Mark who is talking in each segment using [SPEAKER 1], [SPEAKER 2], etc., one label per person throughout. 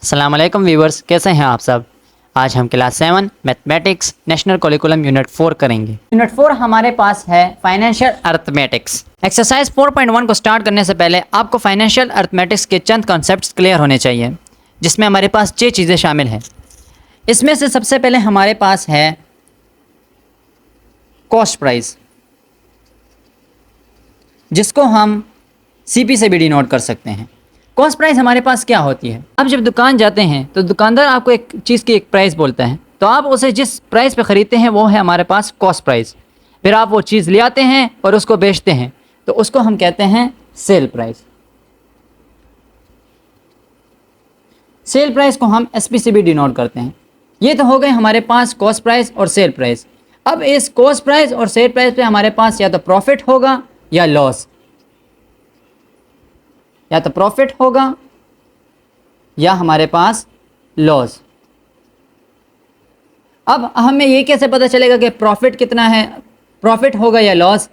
[SPEAKER 1] अस्सलाम वालेकुम व्यूवर्स, कैसे हैं आप सब। आज हम class 7 mathematics national curriculum unit 4 करेंगे। यूनिट 4 हमारे पास है फाइनेंशियल अर्थमेटिक्स। एक्सरसाइज 4.1 को स्टार्ट करने से पहले आपको फाइनेंशियल अर्थमेटिक्स के चंद कॉन्सेप्ट्स क्लियर होने चाहिए, जिसमें हमारे पास 6 चीज़ें शामिल हैं। इसमें से सबसे पहले हमारे पास है कॉस्ट प्राइस, जिसको हम CP से भी डिनोट कर सकते हैं। कॉस्ट प्राइस हमारे पास क्या होती है। आप जब दुकान जाते हैं तो दुकानदार आपको एक चीज़ की एक प्राइस बोलता है, तो आप उसे जिस प्राइस पे ख़रीदते हैं वो है हमारे पास कॉस्ट प्राइस। फिर आप वो चीज़ ले आते हैं और उसको बेचते हैं, तो उसको हम कहते हैं सेल प्राइस। सेल प्राइस को हम SP से भी डिनोट करते हैं। ये तो हो गए हमारे पास कॉस्ट प्राइस और सेल प्राइस। अब इस कॉस्ट प्राइस और सेल प्राइस पे हमारे पास या तो प्रॉफिट होगा या लॉस, या तो प्रॉफिट होगा या हमारे पास लॉस। अब हमें ये कैसे पता चलेगा कि प्रॉफिट कितना है, प्रॉफिट होगा या लॉस।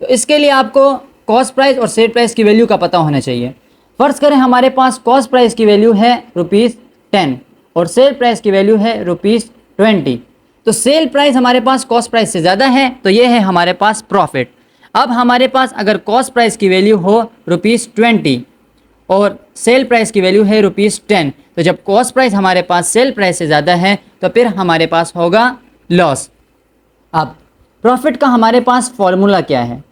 [SPEAKER 1] तो इसके लिए आपको कॉस्ट प्राइस और सेल प्राइस की वैल्यू का पता होना चाहिए। फ़र्ज़ करें हमारे पास कॉस्ट प्राइस की वैल्यू है ₹10 और सेल प्राइस की वैल्यू है ₹20। तो सेल प्राइस हमारे पास कॉस्ट प्राइस से ज़्यादा है, तो ये है हमारे पास प्रॉफिट। अब हमारे पास अगर कॉस्ट प्राइस की वैल्यू हो ₹20 और सेल प्राइस की वैल्यू है ₹10, तो जब कॉस्ट प्राइस हमारे पास सेल प्राइस से ज़्यादा है तो फिर हमारे पास होगा लॉस। अब प्रॉफिट का हमारे पास फॉर्मूला क्या है।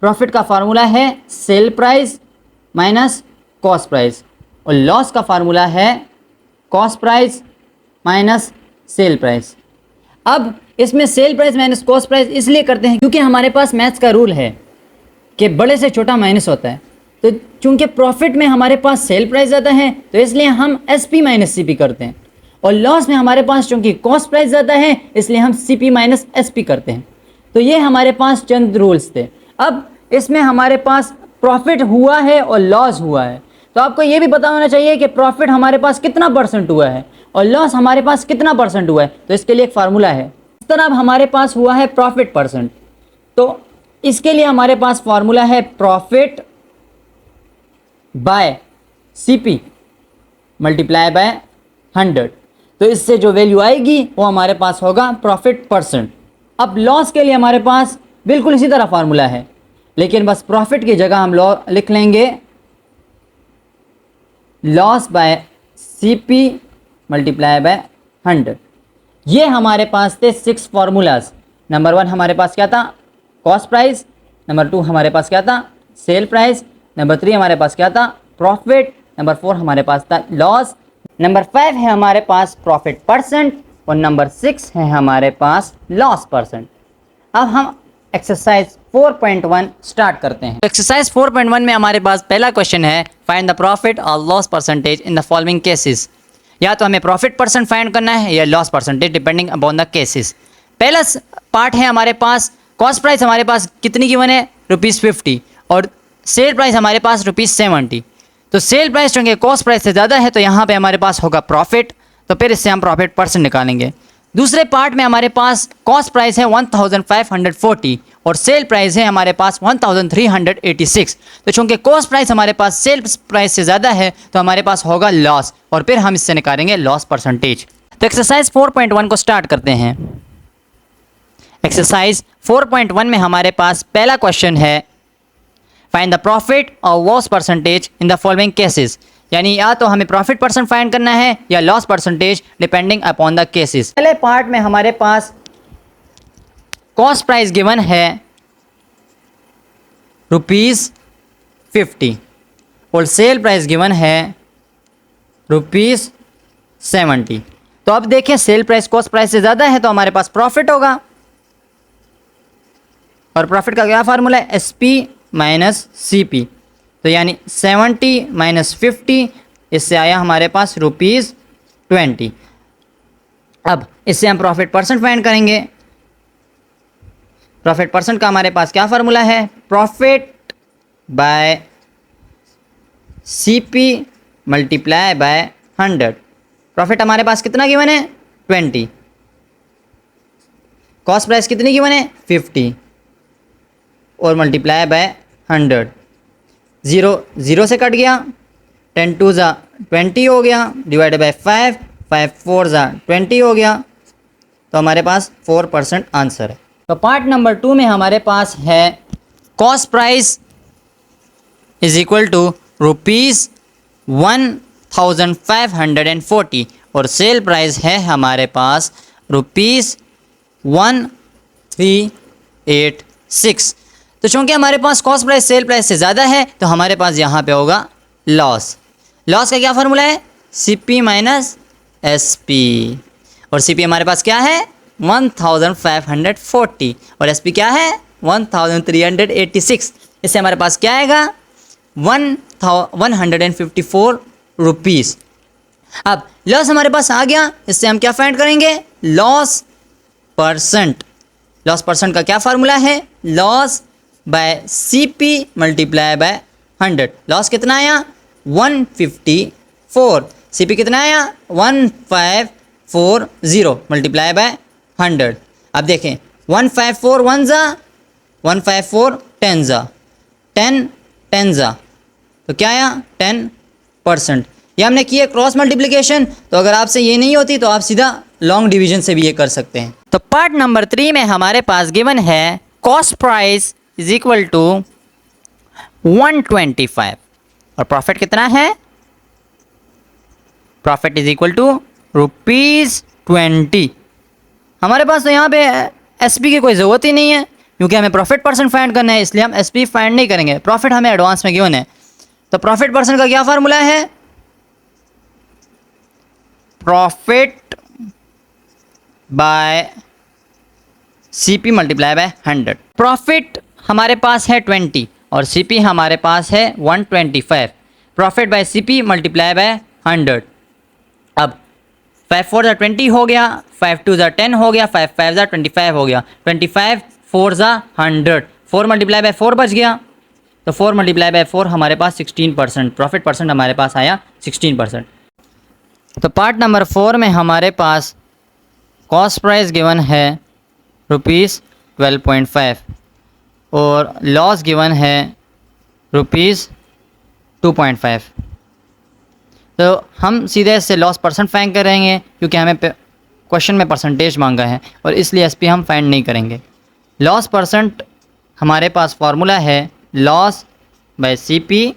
[SPEAKER 1] प्रॉफिट का फार्मूला है sale price minus cost price, और लॉस का फार्मूला है cost price minus sale price. अब इसमें sale price minus cost price इसलिए करते हैं क्योंकि हमारे पास मैथ्स का रूल है कि बड़े से छोटा माइनस होता है। तो चूंकि प्रॉफिट में हमारे पास सेल प्राइस ज़्यादा है तो इसलिए हम SP माइनस CP करते हैं, और लॉस में हमारे पास चूंकि कॉस्ट प्राइस ज़्यादा है इसलिए हम CP माइनस SP करते हैं। तो ये हमारे पास चंद रूल्स थे। अब इसमें हमारे पास प्रॉफिट हुआ है और लॉस हुआ है, तो आपको ये भी पता होना चाहिए कि प्रॉफिट हमारे पास कितना % हुआ है और लॉस हमारे पास कितना % हुआ है। तो इसके लिए एक फार्मूला है। इस तरह अब हमारे पास हुआ है प्रॉफिट %, तो इसके लिए हमारे पास फार्मूला है profit by CP multiply by 100। तो इससे जो वैल्यू आएगी वो हमारे पास होगा प्रॉफिट %। अब लॉस के लिए हमारे पास बिल्कुल इसी तरह फार्मूला है, लेकिन बस प्रॉफिट की जगह हम लिख लेंगे loss by CP multiply by 100। ये हमारे पास थे 6 फार्मूलाज। नंबर 1 हमारे पास क्या था, कॉस्ट प्राइस। नंबर 2 हमारे पास क्या था, सेल प्राइस। नंबर 3 हमारे पास क्या था, प्रॉफिट। नंबर 4 हमारे पास था लॉस। नंबर 5 है हमारे पास प्रॉफिट %, और नंबर 6 है हमारे पास लॉस %। अब हम एक्सरसाइज 4.1 स्टार्ट करते हैं। एक्सरसाइज 4.1 में हमारे पास पहला क्वेश्चन है, फाइंड द प्रॉफिट और loss percentage in the following cases. या तो हमें प्रॉफिट % फाइंड करना है या loss % depending upon the cases. पहला पार्ट है हमारे पास कॉस्ट प्राइस हमारे पास कितनी गिवन है, ₹50, और सेल प्राइस हमारे पास ₹70। तो सेल प्राइस चूँकि कॉस्ट प्राइस से ज़्यादा है तो यहाँ पे हमारे पास होगा प्रॉफिट, तो फिर इससे हम प्रॉफिट % निकालेंगे। दूसरे पार्ट में हमारे पास कॉस्ट प्राइस है 1540 और सेल प्राइस है हमारे पास 1386। तो चूँकि कॉस्ट प्राइस हमारे पास सेल प्राइस से ज़्यादा है तो हमारे पास होगा लॉस, और फिर हम इससे निकालेंगे लॉस %। तो एक्सरसाइज 4.1 को स्टार्ट करते हैं। एक्सरसाइज 4.1 में हमारे पास पहला क्वेश्चन है, फाइंड द प्रॉफिट और loss % in the following cases. यानी या तो हमें प्रॉफिट % फाइंड करना है या loss % depending upon the cases. पहले पार्ट में हमारे पास कॉस्ट प्राइस गिवन है ₹50 और सेल प्राइस गिवन है ₹70। तो अब देखिए सेल प्राइस कॉस्ट प्राइस से ज़्यादा है तो हमारे पास प्रॉफिट होगा, और प्रॉफिट का क्या फार्मूला है, SP माइनस CP। तो यानी 70 माइनस 50, इससे आया हमारे पास ₹20। अब इससे हम प्रॉफिट % फाइंड करेंगे। प्रॉफिट % का हमारे पास क्या फार्मूला है, profit by CP multiply by 100। Profit हमारे पास कितना गिवन है, 20। कॉस्ट प्राइस कितनी गिवन है, 50, और मल्टीप्लाई बाय 100। 0 0 से कट गया, 10 2 ज़ा 20 हो गया, डिवाइडेड बाय 5, 5 4 ज़ा 20 हो गया, तो हमारे पास 4% आंसर है। तो पार्ट नंबर 2 में हमारे पास है cost price is equal to ₹1540 और सेल प्राइस है हमारे पास ₹1386। तो चूँकि हमारे पास कॉस्ट प्राइस सेल प्राइस से ज़्यादा है तो हमारे पास यहाँ पे होगा लॉस। लॉस का क्या फार्मूला है? CP माइनस SP, और CP हमारे पास क्या है? 1540 और SP क्या है? 1386। इससे हमारे पास क्या आएगा? 154 रुपीज़। अब लॉस हमारे पास आ गया, इससे हम क्या फाइंड करेंगे? Loss percent. लॉस परसेंट का क्या फार्मूला है? Loss by CP multiply by 100। Loss कितना आया? 154। CP कितना आया? 1540 मल्टीप्लाई बाय 100। अब देखें 154 1 ज़ा 154 10 ज़ा 10 10 ज़ा, तो क्या आया? 10%। ये हमने किया क्रॉस मल्टीप्लिकेशन, तो अगर आपसे ये नहीं होती तो आप सीधा लॉन्ग डिवीजन से भी ये कर सकते हैं। तो पार्ट नंबर 3 में हमारे पास गिवन है cost price is equal to 125 और प्रॉफिट कितना है? Profit is equal to ₹20। हमारे पास तो यहाँ पे SP की कोई ज़रूरत ही नहीं है क्योंकि हमें प्रॉफिट परसेंट फाइंड करना है, इसलिए हम SP फाइंड नहीं करेंगे। प्रॉफिट हमें एडवांस में गिवन है, तो प्रॉफिट परसेंट का क्या फार्मूला है? Profit by CP multiply by 100। Profit हमारे पास है 20 और CP हमारे पास है 125। Profit by CP multiply by 100। अब 5 4 ज़ा 20 हो गया, 5 2 ज़ा 10 हो गया, 5 5 ज़ा 25 हो गया, 25 4 ज़ा 100, 4 मल्टीप्लाई बाय 4 बच गया, तो 4 मल्टीप्लाई बाय 4 हमारे पास 16%। प्रॉफिट परसेंट हमारे पास आया 16%। तो पार्ट नंबर 4 में हमारे पास कॉस्ट प्राइस गिवन है ₹12.5 और लॉस गिवन है ₹2.5। तो हम सीधे इससे लॉस परसेंट फाइंड करेंगे क्योंकि हमें क्वेश्चन में परसेंटेज मांगा है और इसलिए SP हम फाइंड नहीं करेंगे। लॉस परसेंट हमारे पास फार्मूला है loss by CP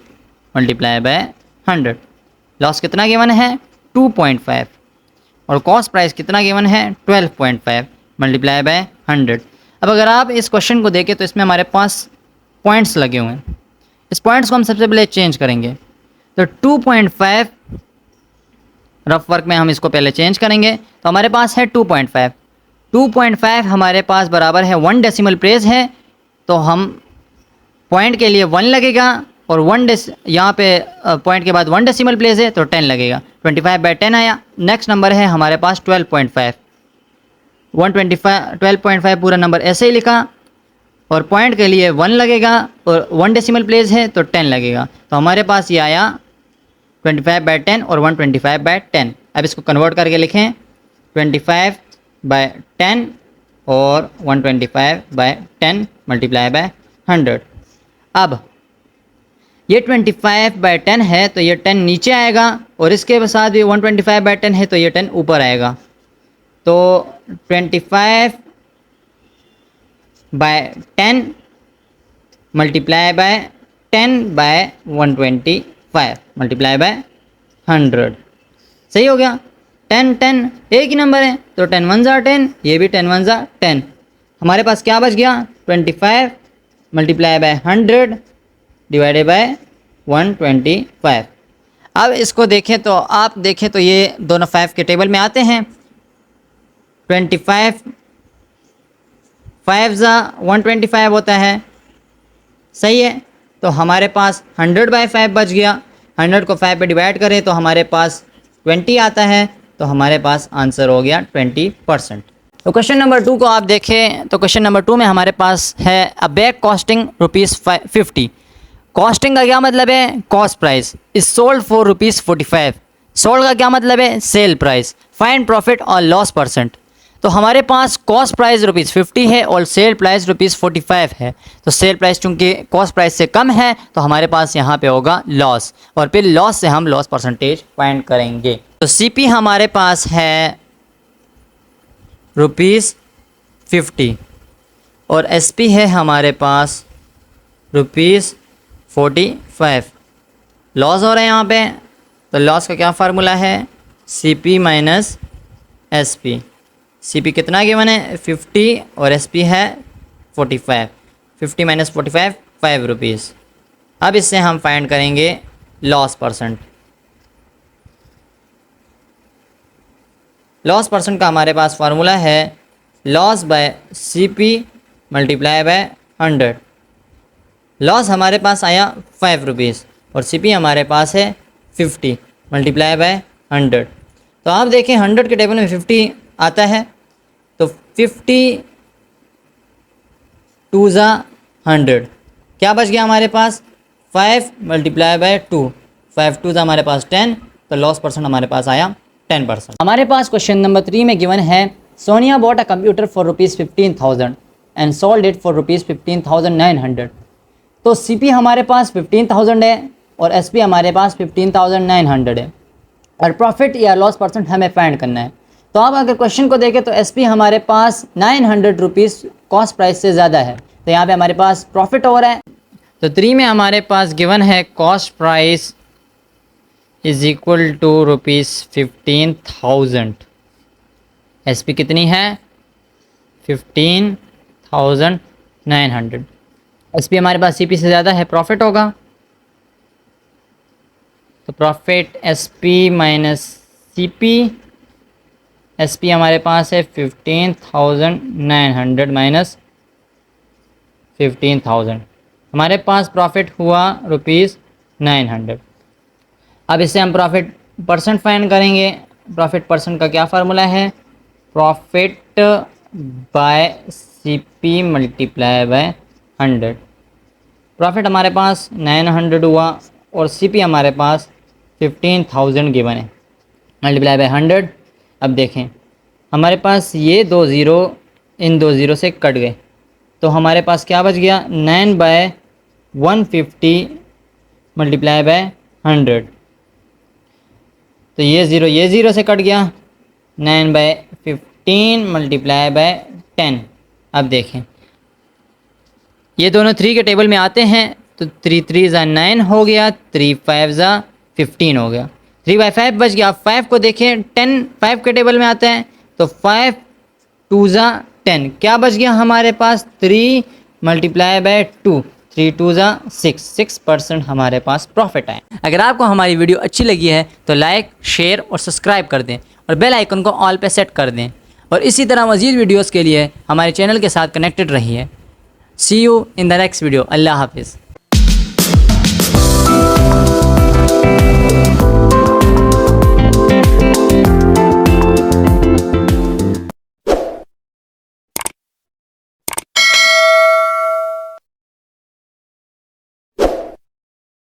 [SPEAKER 1] multiply by 100। Loss कितना गिवन है? 2.5 और कॉस्ट प्राइस कितना गिवन है? 12.5 मल्टीप्लाई बाय 100। अब अगर आप इस क्वेश्चन को देखें तो इसमें हमारे पास पॉइंट्स लगे हुए हैं। इस पॉइंट्स को हम सबसे पहले चेंज करेंगे। तो 2.5 रफ वर्क में हम इसको पहले चेंज करेंगे, तो हमारे पास है 2.5। 2.5 हमारे पास बराबर है 1 डेसिमल प्लेस है, तो हम पॉइंट के लिए 1 लगेगा और 1 यहाँ पे पॉइंट के बाद 1 डेसिमल प्लेस है तो 10 लगेगा। 25/10 आया। नेक्स्ट नंबर है हमारे पास 12.5। 12.5 पूरा नंबर ऐसे ही लिखा और पॉइंट के लिए 1 लगेगा और 1 डेसिमल प्लेस है तो 10 लगेगा। तो हमारे पास ये आया 25/10 और 125/10। अब इसको कन्वर्ट करके लिखें 25/10 और 125/10 मल्टीप्लाई बाय 100। अब ये 25/10 है तो ये 10 नीचे आएगा और इसके साथ भी 125/10 है तो ये 10 ऊपर आएगा। तो 25/10 मल्टीप्लाई बाय 10/125 मल्टीप्लाई बाय 100। सही हो गया। 10 10 एक ही नंबर है तो 10 1 ज़ा 10, ये भी 10 1 ज़ा 10। हमारे पास क्या बच गया? 25 मल्टीप्लाई बाय 100 डिवाइडेड बाय 125। अब इसको देखें तो आप देखें तो ये दोनों 5 के टेबल में आते हैं। 25 5 ज़ा 125 होता है, सही है। तो हमारे पास 100/5 बच गया। 100 को 5 पे डिवाइड करें तो हमारे पास 20 आता है, तो हमारे पास आंसर हो गया 20%। तो क्वेश्चन नंबर 2 को आप देखें तो क्वेश्चन नंबर 2 में हमारे पास है अ बैग कॉस्टिंग ₹50। कॉस्टिंग का क्या मतलब है? Cost price is sold for ₹45। Sold का क्या मतलब है? Sale price. फाइंड प्रॉफिट और लॉस परसेंट। तो हमारे पास कॉस्ट प्राइस ₹50 है और सेल प्राइस ₹45 है। तो सेल प्राइस चूँकि कॉस्ट प्राइस से कम है तो हमारे पास यहाँ पे होगा लॉस, और फिर लॉस से हम लॉस परसेंटेज फाइंड करेंगे। तो CP हमारे पास है ₹50 और SP है हमारे पास ₹45। लॉस हो रहे हैं यहाँ पे, तो लॉस का क्या फार्मूला है, CP माइनस SP। CP कितना गिवन है 50 और SP है 45। 50 माइनस 45 ₹5। अब इससे हम फाइंड करेंगे लॉस परसेंट। लॉस परसेंट का हमारे पास फार्मूला है loss by CP multiply by 100। Loss हमारे पास आया ₹5 और CP हमारे पास है 50 मल्टीप्लाई बाय 100। तो आप देखें 100 के टेबल में 50 आता है, तो 50 2 ज़ा 100, क्या बच गया हमारे पास 5 मल्टीप्लाई बाय 2, 5 2 ज़ा हमारे पास 10, तो लॉस परसेंट हमारे पास आया 10%। हमारे पास क्वेश्चन नंबर 3 में गिवन है Sonia bought a computer for ₹15,000 and sold it for ₹15,900। तो CP हमारे पास 15,000 है और SP हमारे पास 15,900 है, और प्रॉफिट या लॉस परसेंट हमें फाइंड करना है। तो आप अगर क्वेश्चन को देखें तो SP हमारे पास ₹900 कॉस्ट प्राइस से ज़्यादा है, तो यहाँ पे हमारे पास प्रॉफिट हो रहा है। तो 3 में हमारे पास गिवन है cost price is equal to ₹15,000। SP कितनी है 15,900। SP हमारे पास CP से ज़्यादा है, प्रॉफिट होगा, तो profit SP minus CP। SP हमारे पास है 15,900 माइनस 15,000, हमारे पास प्रॉफिट हुआ ₹900। अब इससे हम प्रॉफिट परसेंट फाइंड करेंगे। प्रॉफिट परसेंट का क्या फार्मूला है, profit by CP multiply by 100। Profit हमारे पास 900 हुआ और CP हमारे पास 15,000 गिवन है, मल्टीप्लाई बाय 100। अब देखें हमारे पास ये 2 ज़ीरो इन 2 ज़ीरो से कट गए, तो हमारे पास क्या बच गया 9/150 मल्टीप्लाई बाय 100। तो ये ज़ीरो से कट गया, 9/15 मल्टीप्लाई बाय 10। अब देखें ये दोनों 3 के टेबल में आते हैं, तो 3 3 ज़ा 9 हो गया, 3 5 ज़ा 15 हो गया, 3/5 बच गया। 5 को देखें 10 5 के टेबल में आता है, तो 5 2 ज़ा 10, क्या बच गया हमारे पास 3 मल्टीप्लाई बाय 2, 3 2 ज़ा 6% हमारे पास प्रॉफिट आए। अगर आपको हमारी वीडियो अच्छी लगी है तो लाइक शेयर और सब्सक्राइब कर दें और बेल आइकन को ऑल पे सेट कर दें, और इसी तरह मज़ीद वीडियोस के लिए हमारे चैनल के साथ कनेक्टेड रहिए। See you in the next video. अल्लाह हाफिज़।